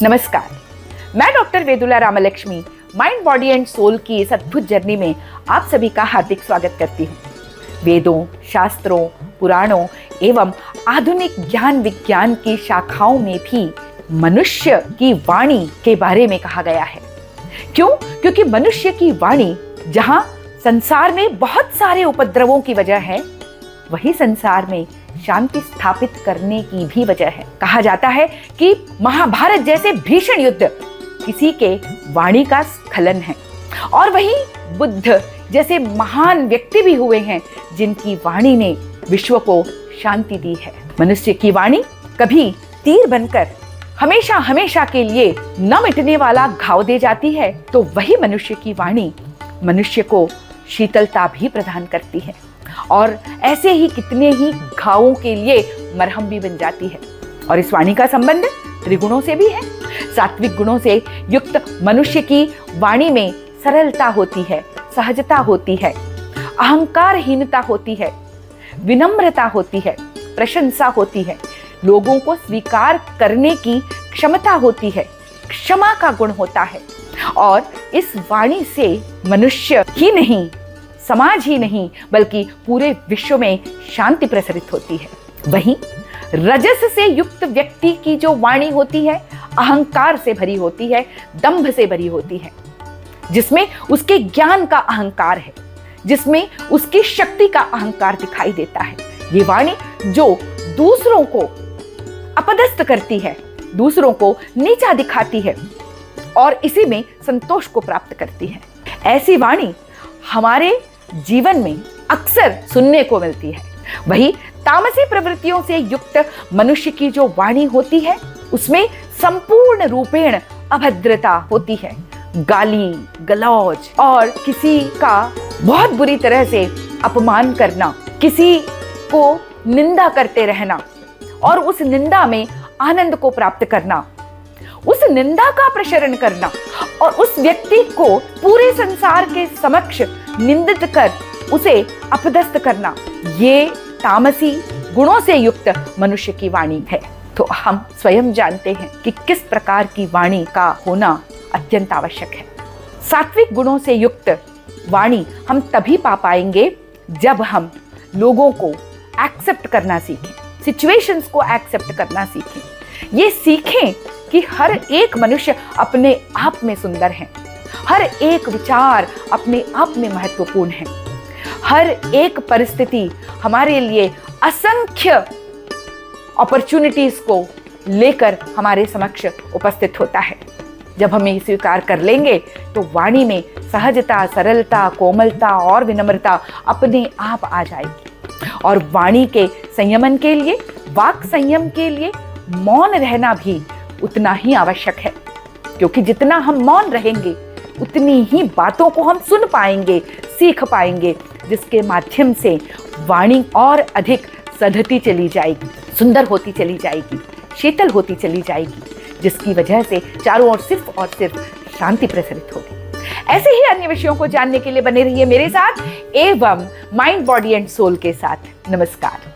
नमस्कार, मैं doctor Vedula Ramalakshmi mind body and soul की इस अद्भुत जर्नी में आप सभी का हार्दिक स्वागत करती हूँ। वेदों, शास्त्रों, पुराणों एवं आधुनिक ज्ञान विज्ञान की शाखाओं में भी मनुष्य की वाणी के बारे में कहा गया है। क्यों? क्योंकि मनुष्य की वाणी जहाँ संसार में बहुत सारे उपद्रवों की वजह है, वही संसार में शांति स्थापित करने की भी वजह है। कहा जाता है कि महाभारत जैसे भीषण युद्ध किसी के वाणी का स्खलन है, और वही बुद्ध जैसे महान व्यक्ति भी हुए हैं जिनकी वाणी ने विश्व को शांति दी है। मनुष्य की वाणी कभी तीर बनकर हमेशा हमेशा के लिए न मिटने वाला घाव दे जाती है, तो वही मनुष्य की वाणी मनुष्य को शीतलता भी प्रदान करती है, और ऐसे ही कितने ही घावों के लिए मरहम भी बन जाती है। और इस वाणी का संबंध त्रिगुणों से भी है। सात्विक गुणों से युक्त मनुष्य की वाणी में सरलता होती है, सहजता होती है, अहंकारहीनता होती है, विनम्रता होती है, प्रशंसा होती है, लोगों को स्वीकार करने की क्षमता होती है, क्षमा का गुण होता है। और इस वाणी से मनुष्य ही नहीं, समाज ही नहीं, बल्कि पूरे विश्व में शांति प्रसरित होती है। वहीं रजस से युक्त व्यक्ति की जो वाणी होती है, अहंकार से भरी होती है, दंभ से भरी होती है, जिसमें उसके ज्ञान का अहंकार है, जिसमें उसकी शक्ति का अहंकार दिखाई देता है। ये वाणी जो दूसरों को अपदस्थ करती है, दूसरों को नीचा दिखाती है और इसी में संतोष को प्राप्त करती है। ऐसी वाणी हमारे जीवन में अक्सर सुनने को मिलती है। वही तामसी प्रवृत्तियों से युक्त मनुष्य की जो वाणी होती है, उसमें संपूर्ण रूपेण अभद्रता होती है। गाली गलौज और किसी का बहुत बुरी तरह से अपमान करना, किसी को निंदा करते रहना और उस निंदा में आनंद को प्राप्त करना, उस निंदा का प्रशरण करना और उस व्यक्ति को पूरे संसार के समक्ष निंदित कर उसे अपदस्थ करना, ये तामसी गुणों से युक्त मनुष्य की वाणी है। तो हम स्वयं जानते हैं कि किस प्रकार की वाणी का होना अत्यंत आवश्यक है। सात्विक गुणों से युक्त वाणी हम तभी पा पाएंगे जब हम लोगों को एक्सेप्ट करना सीखें, सिचुएशंस को एक्सेप्ट करना सीखें। ये सीखें कि हर एक मनुष्य अपने आप में सुंदर है, हर एक विचार अपने आप में महत्वपूर्ण है, हर एक परिस्थिति हमारे लिए असंख्य अपॉर्चुनिटीज को लेकर हमारे समक्ष उपस्थित होता है। जब हम ये स्वीकार कर लेंगे तो वाणी में सहजता, सरलता, कोमलता और विनम्रता अपने आप आ जाएगी। और वाणी के संयमन के लिए, वाक संयम के लिए मौन रहना भी उतना ही आवश्यक है, क्योंकि जितना हम मौन रहेंगे उतनी ही बातों को हम सुन पाएंगे, सीख पाएंगे, जिसके माध्यम से वाणी और अधिक सधती चली जाएगी, सुंदर होती चली जाएगी, शीतल होती चली जाएगी, जिसकी वजह से चारों ओर सिर्फ और सिर्फ शांति प्रसरित होगी। ऐसे ही अन्य विषयों को जानने के लिए बने रहिए मेरे साथ एवं माइंड बॉडी एंड सोल के साथ। नमस्कार।